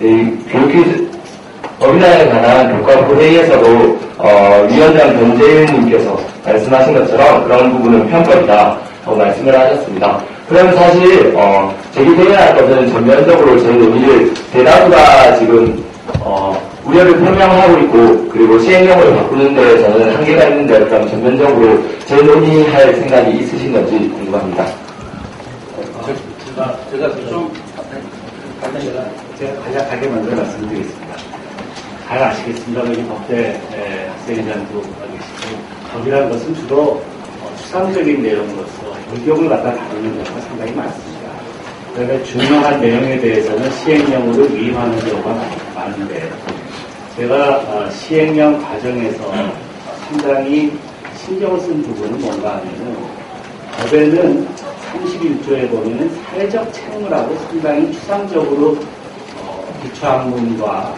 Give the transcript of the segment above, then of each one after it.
교육 법인화에 관한 교과부 회의에서도 위원장 변재윤님께서 말씀하신 것처럼 그런 부분은 편법이다라고 말씀을 하셨습니다. 그러면 사실 제기되어야 할 것은 전면적으로 저희 논의를 대다수가 지금 우려를 표명하고 있고 그리고 시행령으로 바꾸는 데 저는 한계가 있는데 그럼 전면적으로 재논의할 생각이 있으신 건지 궁금합니다. 제가 좀 제가 간략하게 먼저 말씀드리겠습니다. 잘 아시겠습니다. 여기 법대 학생회장도 알고 계시고 법이라는 것은 주로 추상적인 내용으로서 결격을 갖다 다루는 경우가 상당히 많습니다. 그러니까 중요한 내용에 대해서는 시행령으로 위임하는 경우가 많은데 제가 시행령 과정에서 상당히 신경을 쓴 부분은 뭔가 하면은 법에는 31조에 보면은 사회적 책무라고 상당히 추상적으로 기초학문과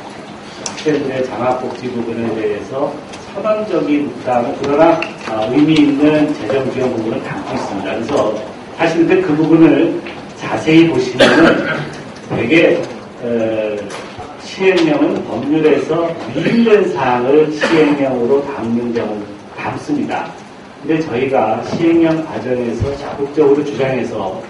학생들의 장학복지 부분에 대해서 선언적인 부담을 그러나 의미 있는 재정 지원 부분을 담고 있습니다. 그래서 사실 그 부분을 자세히 보시면은 되게 시행령은 법률에서 미인된 사항을 시행령으로 담는 경우 담습니다. 근데 저희가 시행령 과정에서 적극적으로 주장해서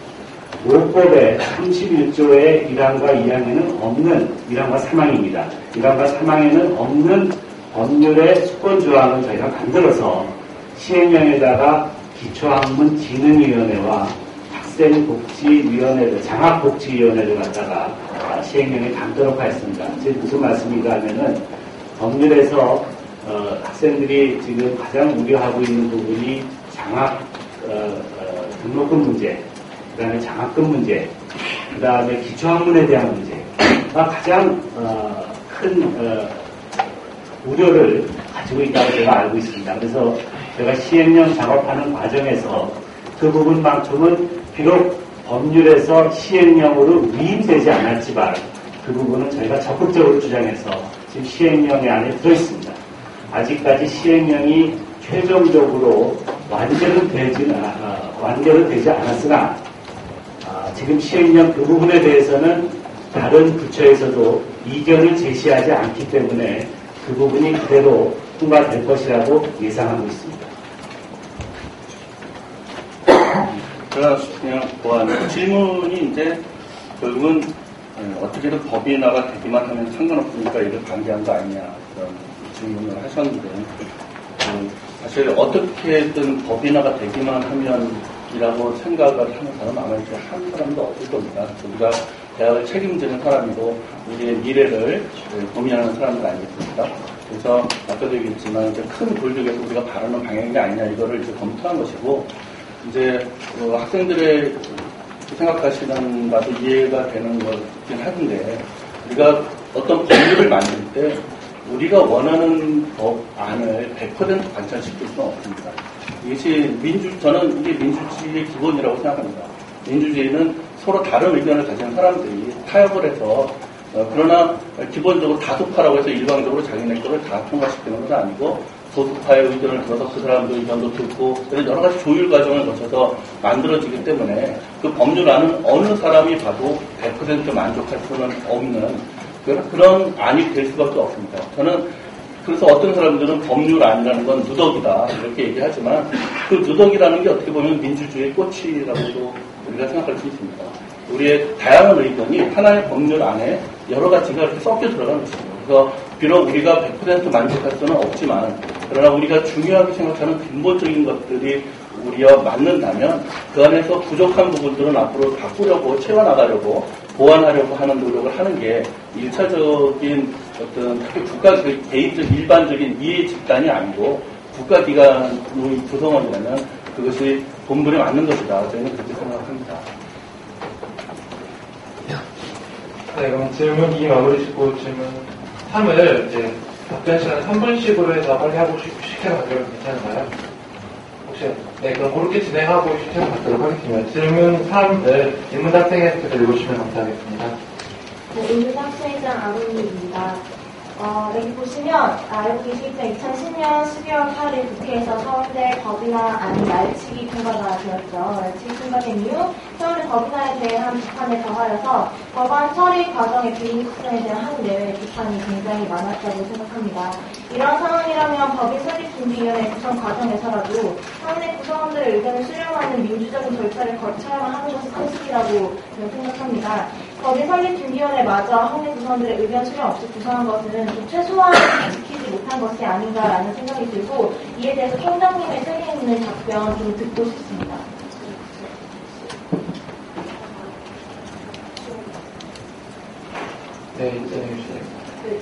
모법의 31조의 1항과 2항에는 없는 1항과 3항입니다. 1항과 3항에는 없는 법률의 수권조항을 저희가 만들어서 시행령에다가 기초학문 진흥위원회와 학생복지위원회를 장학복지위원회를 갖다가 시행령에 담도록 하였습니다. 즉 무슨 말씀인가 하면은 법률에서 학생들이 지금 가장 우려하고 있는 부분이 장학 등록금 문제, 그 다음에 장학금 문제, 그 다음에 기초학문에 대한 문제가 가장 큰 우려를 가지고 있다고 제가 알고 있습니다. 그래서 제가 시행령 작업하는 과정에서 그 부분만큼은 비록 법률에서 시행령으로 위임되지 않았지만 그 부분은 저희가 적극적으로 주장해서 지금 시행령의 안에 들어있습니다. 아직까지 시행령이 최종적으로 완결은 되지 않았으나 지금 시행령 그 부분에 대해서는 다른 부처에서도 이견을 제시하지 않기 때문에 그 부분이 그대로 통과될 것이라고 예상하고 있습니다. 제가 그냥 보아하는 질문이 이제 결국은 어떻게든 법인화가 되기만 하면 상관없으니까 이걸 반대한 거 아니냐 그런 질문을 하셨는데 사실 어떻게든 법인화가 되기만 하면이라고 생각을 하는 사람 아마 이제 한 사람도 없을 겁니다. 우리가 대학을 책임지는 사람이고 우리의 미래를 고민하는 사람들 아니겠습니까? 그래서 아까도 얘기했지만 이제 큰 골격에서 우리가 바라는 방향이 아니냐 이거를 이제 검토한 것이고 이제 학생들의 생각하시는 바도 이해가 되는 거긴 하던데 우리가 어떤 법률을 만들 때 우리가 원하는 법안을 100% 관철시킬 수는 없습니다. 이것이 저는 이게 민주주의의 기본이라고 생각합니다. 민주주의는 서로 다른 의견을 가진 사람들이 타협을 해서 그러나 기본적으로 다수파라고 해서 일방적으로 자기네 거를 다 통과시키는 것은 아니고 소수파의 의견을 들어서 그 사람도 의견도 듣고 그래서 여러 가지 조율 과정을 거쳐서 만들어지기 때문에 그 법률안은 어느 사람이 봐도 100% 만족할 수는 없는 그런 안이 될 수밖에 없습니다. 저는 그래서 어떤 사람들은 법률안이라는 건 누더기다 이렇게 얘기하지만 그 누더기라는 게 어떻게 보면 민주주의의 꽃이라고도 우리가 생각할 수 있습니다. 우리의 다양한 의견이 하나의 법률 안에 여러 가지가 이렇게 섞여 들어가는 것입니다. 그래서 비록 우리가 100% 만족할 수는 없지만 그러나 우리가 중요하게 생각하는 근본적인 것들이 우리와 맞는다면 그 안에서 부족한 부분들은 앞으로 바꾸려고 채워나가려고 보완하려고 하는 노력을 하는 게 1차적인 어떤 국가적인 개인적 일반적인 이해 집단이 아니고 국가기관의 구성원이라면 그것이 본분에 맞는 것이다. 저희는 그렇게 생각합니다. 네, 그럼 질문 2 마무리 짓고 질문 3을 이제 답변 시간 3분씩으로 해서 빨리 하고 시켜가도록 괜찮은가요? 혹시, 네, 그럼 그렇게 진행하고 시켜가도록 하겠습니다. 질문 3을 인문학생회에서 읽으시면 감사하겠습니다. 네, 인문학생회장 아론입니다. 여기 보시면 알고 계시겠지만 2010년 12월 8일 국회에서 서울대 법인화 안이 날치기 통과가 되었죠. 날치기 통과된 이후 서울대 법인화에 대한 비판을 더하여서 법안 처리 과정의 비리 국정에 대한 한 내외의 비판이 굉장히 많았다고 생각합니다. 이런 상황이라면 법인 설립준비위원회 구성 과정에서라도 상대 구성원들의 의견을 수렴하는 민주적인 절차를 거쳐야만 하는 것이 상식이라고 저는 생각합니다. 법인 설립준비위원회마저 학내 구성원들의 의견 수렴 없이 구성한 것은 좀 최소한을 지키지 못한 것이 아닌가라는 생각이 들고 이에 대해서 총장님의 책임 있는 답변 좀 듣고 싶습니다. 네, 이제는 네,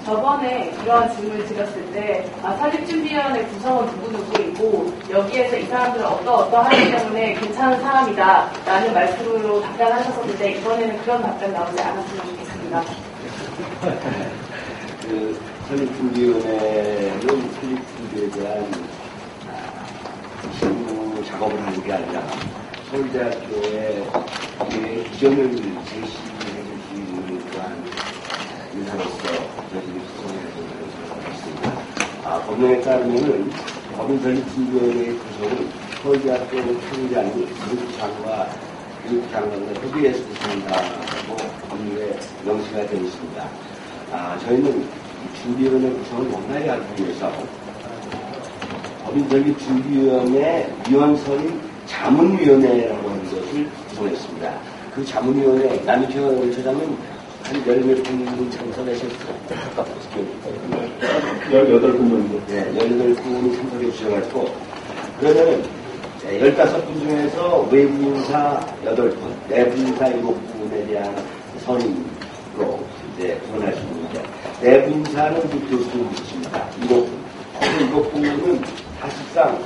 저번에 이러한 질문을 드렸을 때, 설립준비위원회 구성원 누구누구이고, 여기에서 이 사람들은 어떠하기 때문에 괜찮은 사람이다, 라는 말씀으로 답변하셨었는데, 이번에는 그런 답변 나오지 않았으면 좋겠습니다. 설립준비위원회는 설립준비에 대한 실무 작업을 하는 게 아니라, 서울대학교의 기존을 제시해 주시는 그러한 인사로서 저희들이 구성해서 있습니다. 법령에 따르면은 법인 설립준비위원회의 구성은 서울대학교 총장이 교육부장과 교육장관과 협의해서 구성한다고 법률에 명시가 되어 있습니다. 저희는 준비위원회 구성을 원활히 하기 위해서 법인 설립준비위원회 위원설인 자문위원회라고 하는 것을 구성했습니다. 그 자문위원회 남인철 처장은 한 10몇 분 참석하셨을 가깝습니다. 18분 정도. 네, 18분이 참석해 주셔가지고, 그러면은 15분 중에서 외부인사 8분, 내부인사 7분에 대한 선임으로 이제 구성하십니다. 내부인사는 교수님이십니다. 7분. 그 7분은 사실상,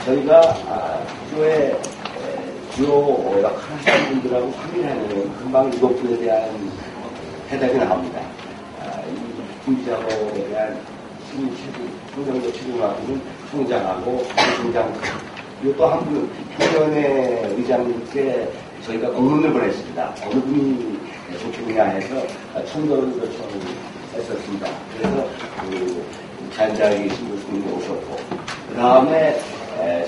저희가 학교에 주요 역할을 하시는 분들하고 확인하면 금방 7분에 대한 해답이 나옵니다. 이 준비 작업에 대한 총장도 최종하고는 총장하고 총장, 그리고 또 한 분은 평년의 의장님께 저희가 공문을 보냈습니다. 어느 분이 좋겠냐 해서 청도를 요청했었습니다. 그래서 자연자에 계신 교수님이 오셨고, 그 다음에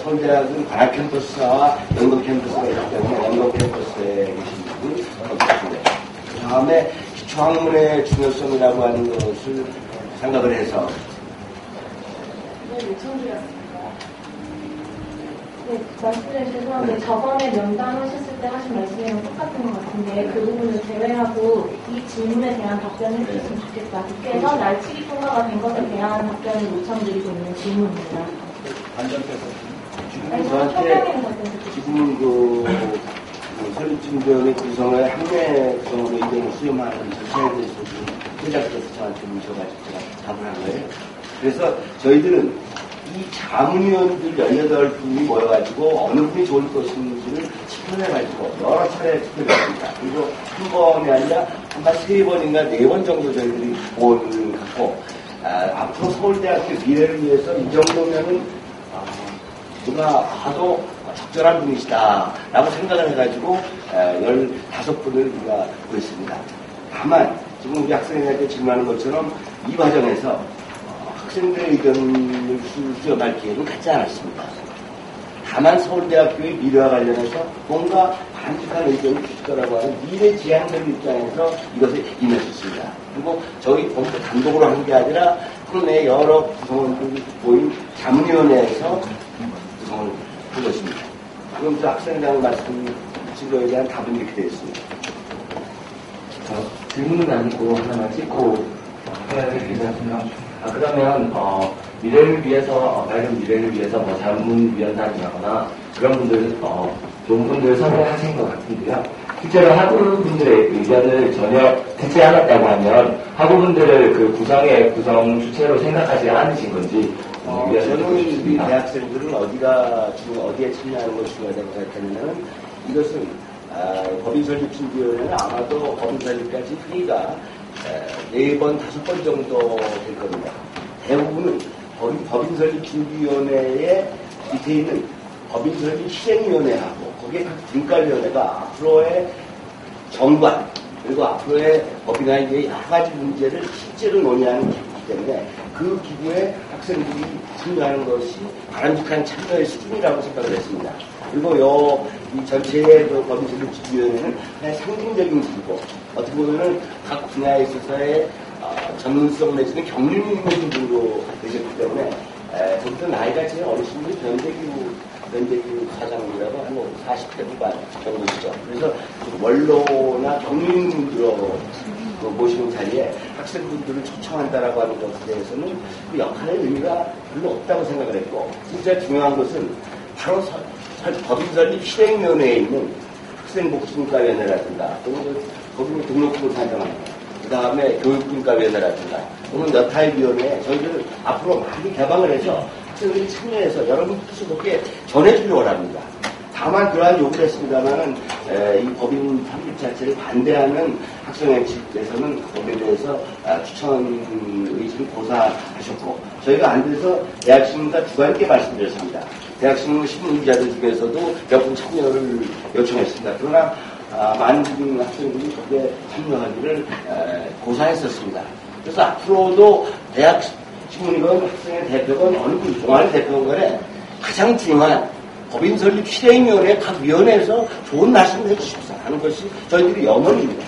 서울대학은 관악 캠퍼스와 영동 캠퍼스가 있기 때문에 영동 캠퍼스에 계신 분이 오셨습니다. 그 다음에 기초학문의 중요성이라고 하는 것을 생각을 해서 네, 말씀드려 죄송한데 저번에 면담하셨을 때 하신 말씀이랑 똑같은 것 같은데 그 부분을 제외하고 이 질문에 대한 답변을 해주셨으면 좋겠다. 국회에서 날치기 통과가 된 것에 대한 답변을 요청드리고 있는 질문입니다. 지금 저한테 지금 설립준비위원회 구성을 학내 구성으로 의견을 수렴하는 절차에 대해서 회장께서 저한테 문셔가지고 제가 답을 한 거예요. 그래서 저희들은 이 자문위원들 18분이 모여가지고 어느 분이 좋을 것인지를 집현해가지고 여러 차례 투표했습니다. 그리고 한 번이 아니라 아마 3번인가 4번 정도 저희들이 모임을 갖고 앞으로 서울대학교 미래를 위해서 이 정도면은 누가 봐도 적절한 분이시다 라고 생각을 해가지고 15분을 우리가 구했습니다. 다만 지금 우리 학생들한테 질문하는 것처럼 이 과정에서 학생들의 의견을 수렴할 기회는 갖지 않았습니다. 다만 서울대학교의 미래와 관련해서 뭔가 반직한 의견을 주실 거라고 하는 미래지향적 입장에서 이것을 임했었습니다. 그리고 저희 본부 단독으로 한 게 아니라 국내 여러 구성원들이 모인 자문위원회에서 구성을 한 것입니다. 그럼 저 학생장 말씀 진로에 대한 답은 이렇게 되어 있습니다. 질문은 아니고 하나만 찍고 해야 될 괜찮습니다. 그러면 미래를 위해서 밝은 미래를 위해서 자문위원장이라거나 그런 분들 좋은 분들 선택하신 것 같은데요. 실제로 학우분들의 의견을 전혀 듣지 않았다고 하면 학우분들을 그 구성 주체로 생각하지 않으신 건지 저는 우리 대학생들은 어디에 참여하는 것이 중요하다고 생각하냐면 이것은 법인설립준비위원회는 아마도 법인설립까지 회의가 4번, 5번 정도 될 겁니다. 대부분은 법인설립준비위원회에 밑에 있는 법인설립실행위원회하고 거기에 각 분과위원회가 앞으로의 정관, 그리고 앞으로의 법이나 이제 여러 가지 문제를 실제로 논의하는 기구이기 때문에 그 기구에 학생들이 참여하는 것이 바람직한 참여의 수준이라고 생각을 했습니다. 그리고 이 전체의 그 법인설립준비위원회는 그냥 상징적인 기구고 어떻게 보면은 각 분야에 있어서의 전문성 내지는 경륜이 있는 분으로 되셨기 때문에 저부터 나이가 제일 어리신 분이 변대규 사장님이라고 한 40대 후반 정도시죠. 그래서 원로나 경륜 있는 분들로 모시는 자리에 학생분들을 초청한다라고 하는 것에 대해서는 그 역할의 의미가 별로 없다고 생각을 했고, 진짜 중요한 것은 바로 법인설립 실행위원회에 있는 학생복지분과위원회라든가 또는 법인 등록부를 산정합니다. 그 다음에 교육분과위원회라든가 또는 여타위원회에 저희들 앞으로 많이 개방을 해서 학생들이 참여해서 여러분 뜻을 그렇게 전해주려고 합니다. 다만 그러한 요구를 했습니다만은 이 법인 설립 자체를 반대하는 학생회 측에서는 법에 대해서 추천 의지를 고사하셨고, 저희가 안 돼서 대학신문과 주관있게 말씀드렸습니다. 대학신문 신문기자들 중에서도 몇 분 참여를 요청했습니다. 그러나 많은 학생들이 거기에 참여하기를 고사했었습니다. 그래서 앞으로도 대학신문이건 학생의 대표건 어느 분 동아리 대표건 간에 가장 중요한 법인설립 실행위원회 각 위원회에서 좋은 말씀을 해주십사 하는 것이 저희들이 염원입니다.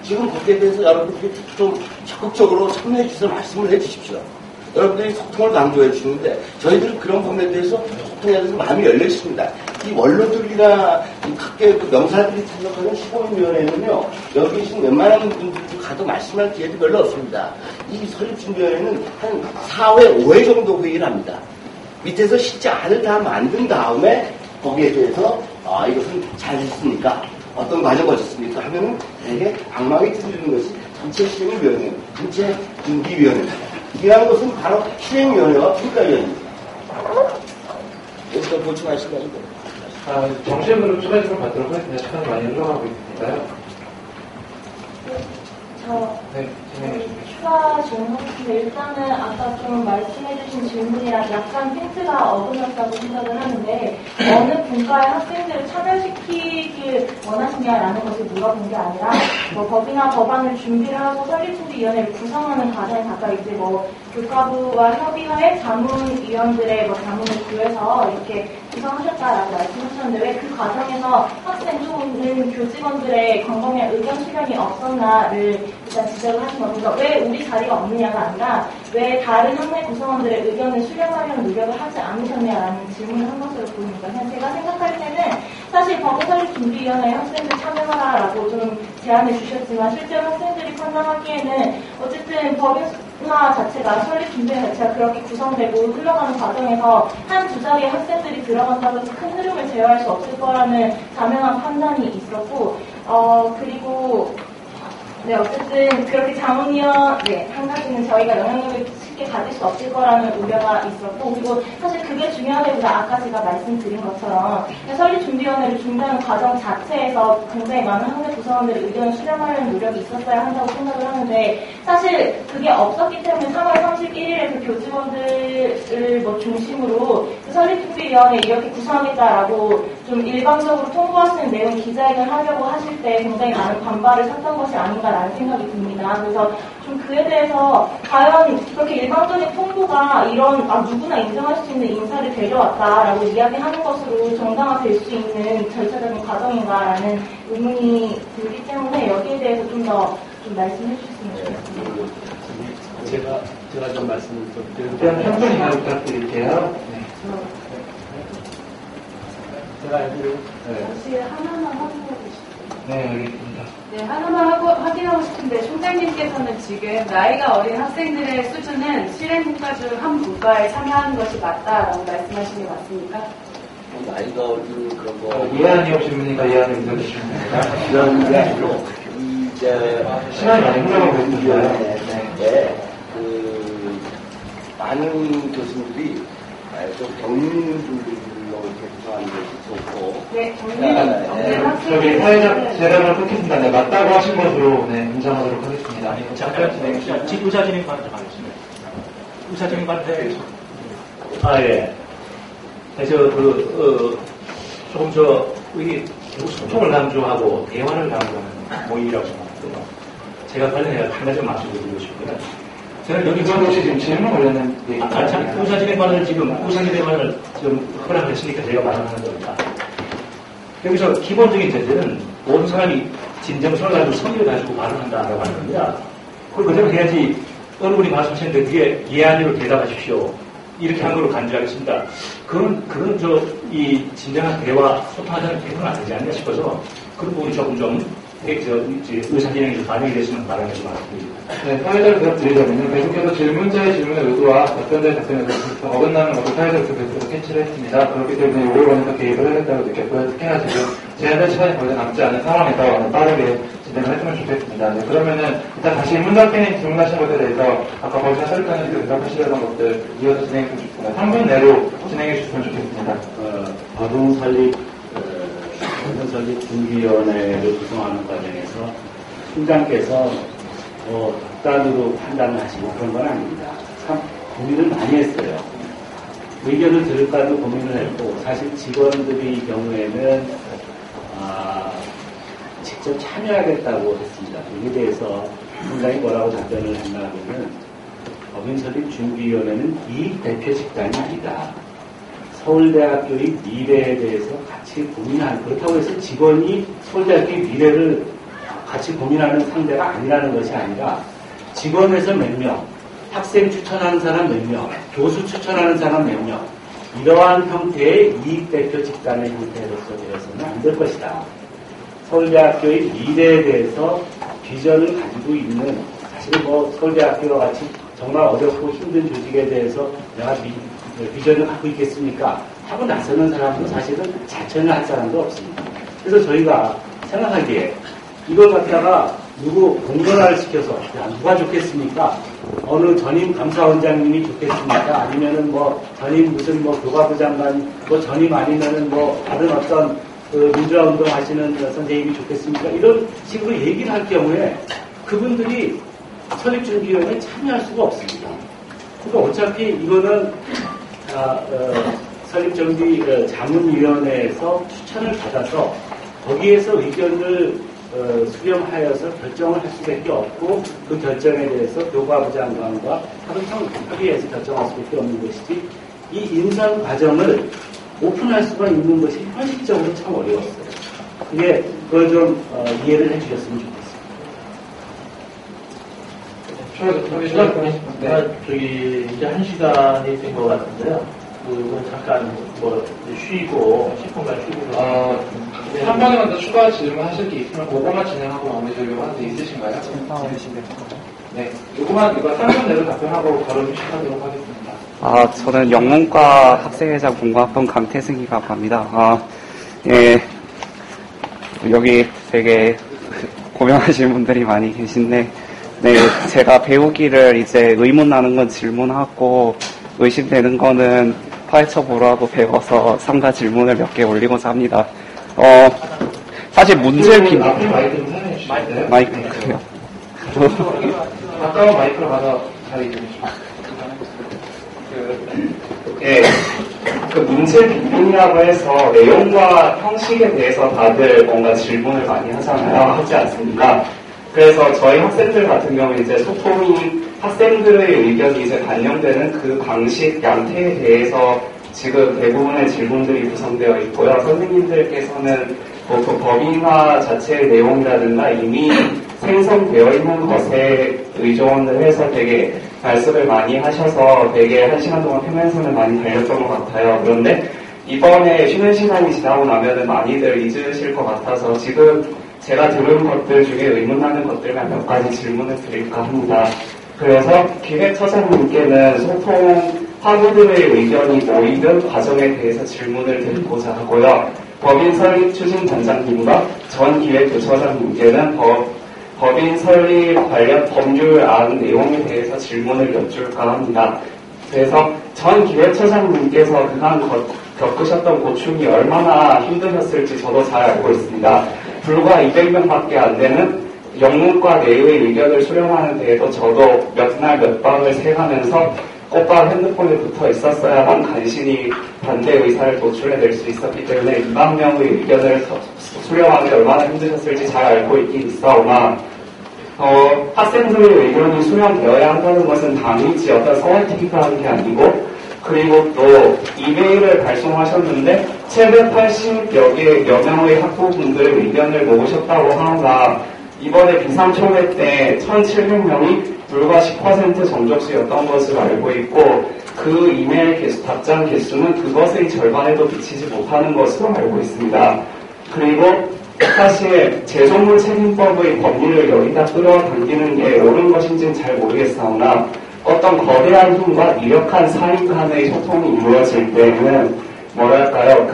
지금 거기에 대해서 여러분들이 좀 적극적으로 참여해 주셔서 말씀을 해 주십시오. 여러분들이 소통을 강조해 주시는데 저희들은 그런 부분에 대해서 소통에 대해서 마음이 열려 있습니다. 이 원로들이나 각계 그 명사들이 참석하는 시공위원회는요, 여기 계신 웬만한 분들도 가도 말씀할 기회도 별로 없습니다. 이 설립준비위원회는 한 4회, 5회 정도 회의를 합니다. 밑에서 실제 안을 다 만든 다음에 거기에 대해서 이것은 잘 됐습니까? 어떤 과정을 거쳤습니까? 하면은 되게 악마에 들리는 것이 전체 실행위원회, 전체 준비위원회입니다. 이라는 것은 바로 실행위원회와 평가위원회입니다. 여기서 보충하실 거죠? 정시험으로 추가적으로 받도록 하겠습니다. 시간이 많이 흘러가고 있으니까요. 네, 추가 질문인데 일단은 아까 좀 말씀해주신 질문이랑 약간 힌트가 어긋났다고 생각을 하는데 어느 분과의 학생들을 참여시키길 원하시냐라는 것을 물어본 게 아니라 뭐 법이나 법안을 준비를 하고 설립준비위원회를 구성하는 과정에 가까이 이제 뭐 교과부와 협의하에 자문위원들의 자문을 구해서 이렇게 구성하셨다라고 말씀하셨는데 왜 그 과정에서 학생 또는 교직원들의 광범위한 의견 수렴이 없었나를 일단 지적을 하신 겁니다. 왜 우리 자리가 없느냐가 아니라 왜 다른 학내 구성원들의 의견을 수렴하려는 노력을 하지 않으셨냐라는 질문을 한 것으로 보입니다. 그냥 제가 생각할 때는 사실 법인설립준비위원회에 학생들 참여하라라고 좀 제안을 주셨지만 실제로 학생들이 판단하기에는 어쨌든 법인화 자체가 설립준비위원회 자체가 그렇게 구성되고 흘러가는 과정에서 한두 자리의 학생들이 들어간다고 해서 큰 흐름을 제어할 수 없을 거라는 자명한 판단이 있었고 그리고 네, 어쨌든 그렇게 자문위원 한 가지는 저희가 영향력을 쉽게 가질 수 없을 거라는 우려가 있었고, 그리고 사실 그게 중요하기보다 아까 제가 말씀드린 것처럼 설립준비위원회를 준비하는 과정 자체에서 굉장히 많은 학내 구성원들의 의견을 수렴하려는 노력이 있었어야 한다고 생각을 하는데 사실 그게 없었기 때문에 3월 31일에 그 교직원들을 중심으로 그 설립준비위원회 이렇게 구성하겠다라고 좀 일방적으로 통보하시는 내용 기자회견 하려고 하실 때 굉장히 많은 반발을 샀던 것이 아닌가라는 생각이 듭니다. 그래서 좀 그에 대해서 과연 그렇게 일방적인 통보가 이런 누구나 인정할 수 있는 인사를 데려왔다라고 이야기하는 것으로 정당화될 수 있는 절차적인 과정인가라는 의문이 들기 때문에 여기에 대해서 좀 더 좀 말씀해 주셨으면 좋겠습니다. 제가 좀 말씀을 좀 일단 한 분이나 부탁드릴게요. 네. 제가 알기로 혹시 하나만 확인하고 싶어요. 네, 알겠습니다. 네, 하나만 확인하고 싶은데 총장님께서는 지금 나이가 어린 학생들의 수준은 실행국가 중 한 분과에 참여하는 것이 맞다라고 말씀하신 게 맞습니까? 나이가 어린 그런 거 이해한이요 질문이니까 이해한이 의견 주십니다. 이런 게 아니고 시간이 많이 흘러가고 있는데 많은 교수님들이 좀 경륜 분들로 이렇게 구성하는 것이 좋고 네, 경륜 저기 사회적 재량을 끊겠습니다. 네, 맞다고 하신 것으로 인정하도록 하겠습니다. 잠깐 진행하겠습니다. 의사진행 발언 가겠습니다. 의사진행 발언 해야겠습니다. 예. 조금 우리 소통을 강조하고 대화를 강조하는 모임이라고 생각합니다. 같고요. 제가 관련해서 한 가지 말씀드리고 싶고요. 저는 여기 이건 혹시 지금 질문 관련된 얘기? 의사진행관을 지금 의사진행관을 좀 허락을 했으니까 제가 말하는 겁니다. 여기서 기본적인 전제는 모든 사람이 진정성을 가지고 성의를 가지고 말을 한다라고 하는 겁니다. 그걸 그대로 해야지 어느 분이 말씀하셨는데 그게 예 아니로 대답하십시오. 이렇게 한 걸로 간주하겠습니다. 그건 이 진정한 대화 소통하자는 개념은 아니지 않나 싶어서 그런 부분이 조금 좀 의사진행에서 반영이 됐으면 바라면서 말씀드립니다. 네, 사회자를 대답드리자면요. 계속해서 질문자의 질문의 의도와 답변자의 답변에 대해서 어긋나는 것을 사회자로서 계속해서 캐치를 했습니다. 그렇기 때문에 이걸 먼저 개입을 해야겠다고 느꼈고요. 특히나 지금 제한된 시간이 거의 남지 않은 상황에서 빠르게 진행을 했으면 좋겠습니다. 네, 그러면은 일단 다시 문답회님 질문하신 것에 대해서 아까 벌써 설득하시고 대답하시려던 것들 이어서 진행해 주시면 좋겠습니다. 3분 내로 진행해 주시면 좋겠습니다. 법원설립 준비위원회를 구성하는 과정에서 팀장께서 독단으로 판단을 하시고 그런 건 아닙니다. 참 고민을 많이 했어요. 의견을 들을까도 고민을 했고 사실 직원들의 경우에는 직접 참여하겠다고 했습니다. 여기에 대해서 팀장이 뭐라고 답변을 했나 하면 법인설립 준비위원회는 이익 대표 집단이 아니다. 서울대학교의 미래에 대해서 같이 고민하는, 그렇다고 해서 직원이 서울대학교의 미래를 같이 고민하는 상대가 아니라는 것이 아니라 직원에서 몇 명, 학생 추천하는 사람 몇 명, 교수 추천하는 사람 몇 명, 이러한 형태의 이익대표 집단의 형태로서 되어서는 안 될 것이다. 서울대학교의 미래에 대해서 비전을 가지고 있는, 사실은 서울대학교와 같이 정말 어렵고 힘든 조직에 대해서 내가 비전을 갖고 있겠습니까? 하고 나서는 사람도 사실은 자천을 할 사람도 없습니다. 그래서 저희가 생각하기에 이걸 갖다가 누구 공론화를 시켜서 누가 좋겠습니까? 어느 전임 감사원장님이 좋겠습니까? 아니면은 전임 무슨 교과부 장관, 전임 아니면은 다른 어떤 민주화 운동 하시는 선생님이 좋겠습니까? 이런 식으로 얘기를 할 경우에 그분들이 설립준비위원회에 참여할 수가 없습니다. 그러니까 어차피 이거는 설립준비 자문위원회에서 추천을 받아서 거기에서 의견을 수렴하여서 결정을 할 수밖에 없고 그 결정에 대해서 교과부 장관과 합의해서 결정할 수밖에 없는 것이지 이 인선 과정을 오픈할 수가 있는 것이 현실적으로 참 어려웠어요. 그걸 좀 이해를 해주셨으면 좋겠습니다. 이제 1시간이 된 것 같은데요. 그건 잠깐 쉬고 10분간 쉬고. 한 번에만 더 추가 질문하실 게 있으면 그거만 진행하고 마무리 지으려고 하는데 있으신가요? 네. 이거 3분 내로 답변하고 바로 시작하도록 하겠습니다. 저는 영문과 학생회장 공부학번 강태승이라고 합니다. 예. 여기 되게 고명하신 분들이 많이 계신데, 네, 제가 배우기를 이제 의문 나는 건 질문하고, 의심되는 거는 파헤쳐 보라고 배워서 상가 질문을 몇 개 올리고자 합니다. 사실 문제를 앞에 마이크 좀 사용해 주시면 마이크요. 가까운 마이크로 가서 자리 좀 그 문제 비평이라고 해서 내용과 형식에 대해서 다들 뭔가 질문을 많이 하지 않습니까? 그래서 저희 학생들 같은 경우는 이제 소통이 학생들의 의견이 이제 반영되는 그 방식, 양태에 대해서 지금 대부분의 질문들이 구성되어 있고요. 선생님들께서는 그 법인화 자체의 내용이라든가 이미 생성되어 있는 것에 의존을 해서 되게 말씀을 많이 하셔서 되게 1시간 동안 표면선을 많이 달렸던 것 같아요. 그런데 이번에 쉬는 시간이 지나고 나면은 많이들 잊으실 것 같아서 지금 제가 들은 것들 중에 의문나는 것들만 몇 가지 질문을 드릴까 합니다. 그래서 기획처장님께는 소통 학우들의 의견이 모이는 과정에 대해서 질문을 드리고자 하고요. 법인 설립 추진 단장님과 전 기획부처장님께는 법인 설립 관련 법률안 내용에 대해서 질문을 여쭐까 합니다. 그래서 전 기획처장님께서 그간 겪으셨던 고충이 얼마나 힘드셨을지 저도 잘 알고 있습니다. 불과 200명밖에 안 되는 영문과 내의 의견을 수렴하는 데에도 저도 몇 날 몇 밤을 새가면서 꽃밥 핸드폰에 붙어 있었어야만 간신히 반대 의사를 도출해낼 수 있었기 때문에 2만 명의 의견을 수렴하는 게 얼마나 힘드셨을지 잘 알고 있긴 있사오나 학생들의 의견이 수렴되어야 한다는 것은 단지 어떤 서울티픽하는 게 아니고, 그리고 또 이메일을 발송하셨는데 780여 명의 학부분들의 의견을 모으셨다고 하나, 이번에 비상초회 때 1,700명이 불과 10% 정적수였던 것으로 알고 있고, 그 이메일 답장 개수는 그것의 절반에도 미치지 못하는 것으로 알고 있습니다. 그리고 사실 제조물 책임법의 법리를 여기다 끌어당기는 게 옳은 것인지는 잘 모르겠사오나, 어떤 거대한 힘과 미력한 사인 간의 소통이 이루어질 때는 뭐랄까요,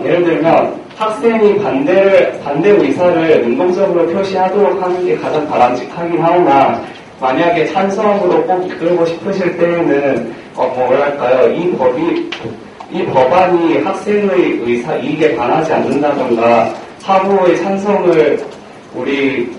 예를 들면 학생이 반대 의사를 능동적으로 표시하도록 하는 게 가장 바람직하긴 하오나, 만약에 찬성으로 꼭 이끌고 싶으실 때에는 이 법안이 학생의 이익에 반하지 않는다던가 하부의 찬성을 우리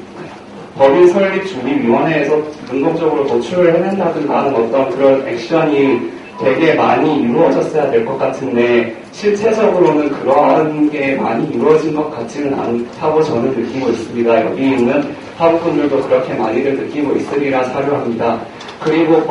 법인 설립 준비위원회에서 능동적으로 도출을 해낸다든가 하는 어떤 그런 액션이 되게 많이 이루어졌어야 될 것 같은데, 실체적으로는 그러한 게 많이 이루어진 것 같지는 않다고 저는 느끼고 있습니다. 여기 있는 학우분들도 그렇게 많이들 느끼고 있으리라 사료합니다. 그리고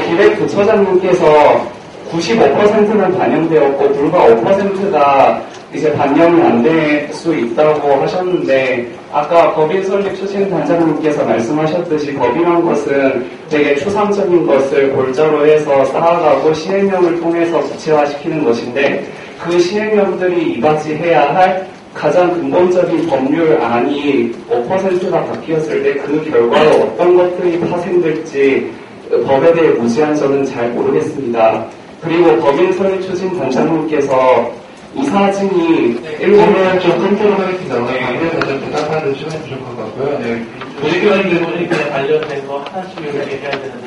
기획부처장님께서 95%는 반영되었고 불과 5%가 이제 반영이 안 될 수 있다고 하셨는데, 아까 법인 설립 추진단장님께서 말씀하셨듯이 법이란 것은 되게 추상적인 것을 골자로 해서 쌓아가고 시행령을 통해서 구체화시키는 것인데, 그 시행령들이 이바지해야 할 가장 근본적인 법률안이 5%가 바뀌었을 때 그 결과로 어떤 것들이 파생될지 법에 대해 무지한 저는 잘 모르겠습니다. 그리고 법인 설립 추진 단장님께서 이 사진이 일본은 좀 끊도록 하겠습니다. 오늘 좀 대답하는 시간이 부족한 것 같고요. 네. 조직교원님들이 그냥 관련된 거 하나씩 이렇게 얘기해야 되는데,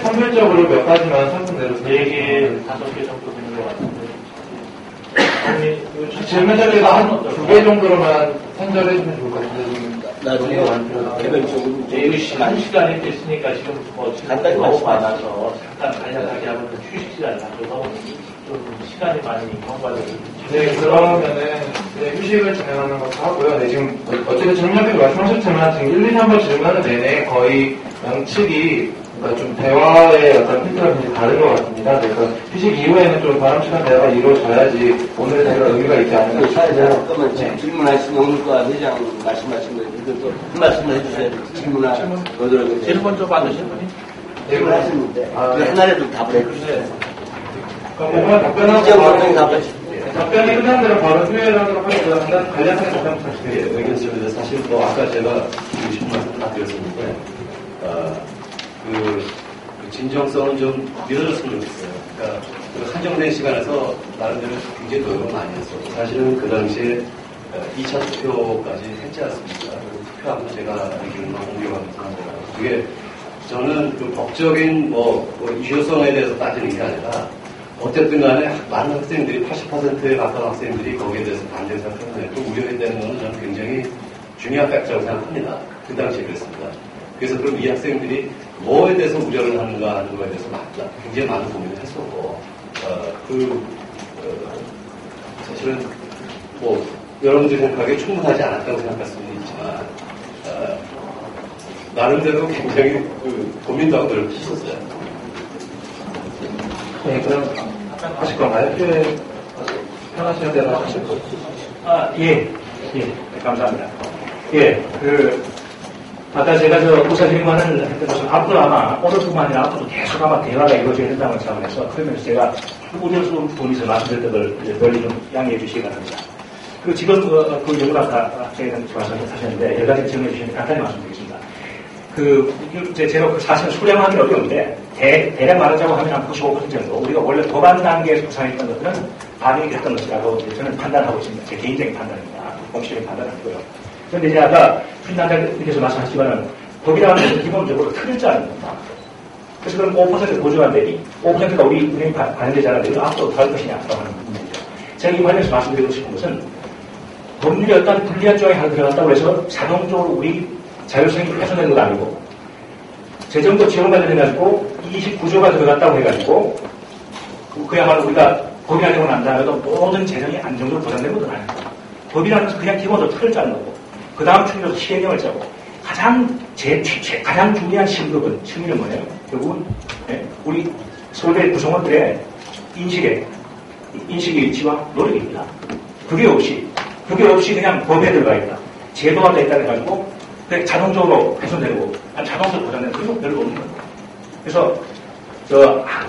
선별적으로 몇 가지만 3분 내로 4개, 5개 정도 되는 것 같은데, 질문 자리가 한 2개 정도로만 선별해주면 좋을 것 같은데, 나중에 개별적으로 한 시간이 됐으니까 지금 간단히 너무 많아서 잠깐 간략하게 하면 휴식 시간을 가져서 좀 시간이 많이 경과되고. 네, 그러면은 휴식을 진행하는 것도 하고요. 네, 지금 어쨌든 정리하게 말씀하셨지만 지금 1, 2, 3번 질문하는 내내 거의 양측이 그러니까 좀 대화의 어떤 필터가 굉장히 다른 것 같습니다. 네, 그러니까 휴식 이후에는 좀 바람직한 대화가 이루어져야지 오늘 대화가 의미가 있지 않을까 싶습니다. 잠깐만 질문하신 오늘과 회장 말씀하신 거에 대해서 한 말씀을 해주셔야 돼요. 질문하시면 제일 먼저 받으신 분이? 질문하셨는데 하나라도 답을 해주세요. 그럼 답변이 끝난 대로 바로 수혜를 하도록 하겠습니다. 간략하게 답변 부탁드립니다. 의견서인데 사실 아까 제가 드리고 싶은 말씀 다 드렸었는데 그 진정성은 좀 믿어줬으면 좋겠어요. 그러니까 그 한정된 시간에서 나름대로 굉장히 노력을 많이 했었고, 사실은 그 당시에 2차 투표까지 했지 않습니까? 투표하고 제가 의견을 옮겨가면서 한 거라. 그게 저는 그 법적인 유효성에 대해서 따지는 게 아니라, 어쨌든 간에 많은 학생들이 80%에 가까운 학생들이 거기에 대해서 반대 생각하는 또 우려했다는 것은 저는 굉장히 중요한 팩트라고 생각합니다. 그 당시에 그랬습니다. 그래서 그럼 이 학생들이 뭐에 대해서 우려를 하는가 하는 거에 대해서 굉장히 많은 고민을 했었고, 사실은 여러분들이 생각하기에 충분하지 않았다고 생각할 수는 있지만, 나름대로 굉장히 고민도 하고 노력했었어요. 네, 그럼 하실 건가요? 편하시는 대로 하실 거죠? 예, 감사합니다. 아까 제가 부사 질문을 했던 것은 앞으로 아마 오늘뿐만 아니라 앞으로 계속 아마 대화가 이루어져야 된다고 생각해서, 그러면서 제가 우려스러운 부분에서 말씀드릴 것을 널리 좀 양해해 주시기 바랍니다. 지금 그 연구 아까 제가 말씀하셨는데, 여러 가지 정리해 주시면 간단히 말씀드리겠습니다. 제가 사실 수렴하기 어려운데, 대략 말하자고 하면 한 95% 정도, 우리가 원래 도반 단계에서 구상했던 것들은 반영이 됐던 것이라고 저는 판단하고 있습니다. 제 개인적인 판단입니다. 공식적인 판단은 아니고요. 그런데 이제 아까 추진단장님께서 말씀하시지만, 법이라는 것은 기본적으로 틀을 짜는 겁니다. 그래서 그럼 5% 보조한데, 5%가 우리 은행이 반영되지 않았는데, 앞으로 더 할 것이냐라고 하는 부분이죠. 제가 이 관련해서 말씀드리고 싶은 것은, 법률이 어떤 불리한 조항이 하나 들어갔다고 해서 자동적으로 우리 자율성이 훼손되는 건 아니고, 재정도 지원 관련해가지고 29조가 들어갔다고 해가지고, 그야말로 우리가 법이라 되고 난 다음에도 모든 재정이 안정적으로 보장되는 것은 아닙니다. 법이라는 것은 그냥 기본적으로 틀을 짜는 거고, 그 다음 축으로 시행령을 짜고 가장 중요한 심급은 측면은 뭐예요? 결국은 우리 서울대 구성원들의 인식의 일치와 노력입니다. 그게 없이 그냥 법에 들어가 있다. 제도화되어 있다 해가지고 자동적으로 훼손되고 자동적으로 보장되는 그런 거 별로 없는 거예요. 그래서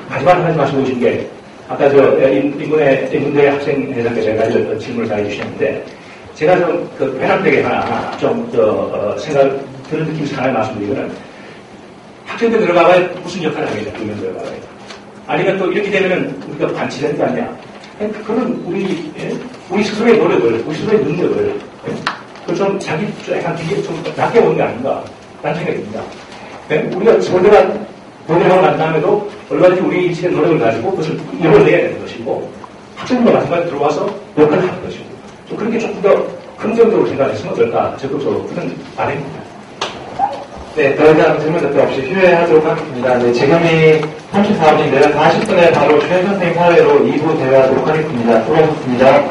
마지막 한 가지 말씀 주신 게 아까 인문대 학생회장께 제가 질문을 잘 해주셨는데 제가 좀 회랍되게 하나 생각 드는 느낌이 하나 말씀드리면은 학생들 들어가봐야 무슨 역할을 하겠냐 그러면 들어가봐야 아니면 또 이렇게 되면은 우리가 반치되는 거 아니야? 그건 우리 스스로의 노력을 우리 스스로의 능력을 그걸 좀 자기 약간 뒤에 좀 낮게 보는 게 아닌가 라는 생각이 듭니다. 우리가 서울대가 노력하고 난 다음에도 얼마든지 우리 인식의 노력을 가지고 그것을 이뤄내야 되는 것이고 학생들도 마찬가지로 들어와서 역할을 하는 것이고 좀 그렇게 조금 더 긍정적으로 생각했으면 어떨까 적극적으로 그런 바람입니다. 네, 더 이상 질문 답변 없이 휴회하도록 하겠습니다. 네, 지금이 34분인데요. 40분에 바로 최 선생님 사회로 2부 대화하도록 하겠습니다. 수고하셨습니다.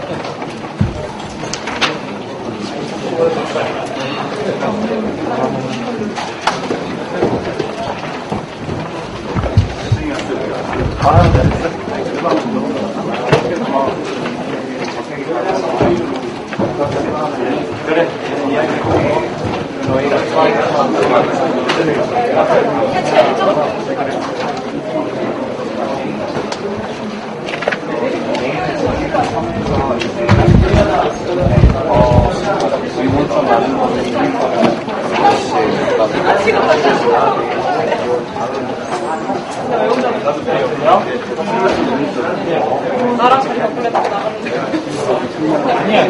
나랑 자리 바꾸면 다 나가는데. 아니야.